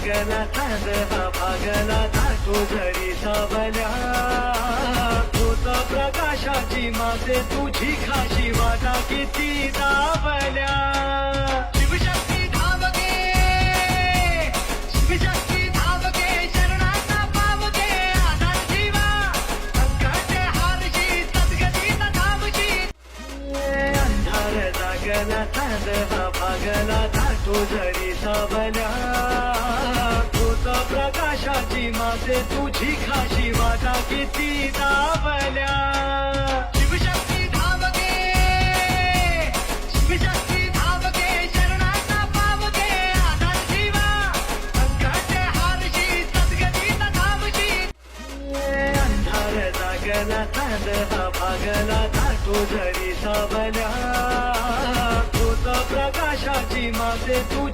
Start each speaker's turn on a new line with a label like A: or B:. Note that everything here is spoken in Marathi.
A: जागला चांद हा भागला दाटो झरी सावल्या तूच प्रकाशाची माते तुझी खाशी वाटा किती दावल्या शिवशक्ती धावगे शिवशक्ती धावगे शरणाचा पावगे आधार जीवा संकटे हारशी सद्गतीचा धावशी अंधार जागला चांद हा भागला दाटो झरी सावल्या तूच प्रकाशाची माते तुझी खाशी वाटा किती दावल्या शिवशक्ती धावगे शिवशक्ती धावगे शरणाचा पावगे आधार जीवा संकटे हारशी सद्गतीचा धावशी अंधार जागला चांद हा भागला दाटो झरी सावल्या तूच प्रकाशाची माते तुझी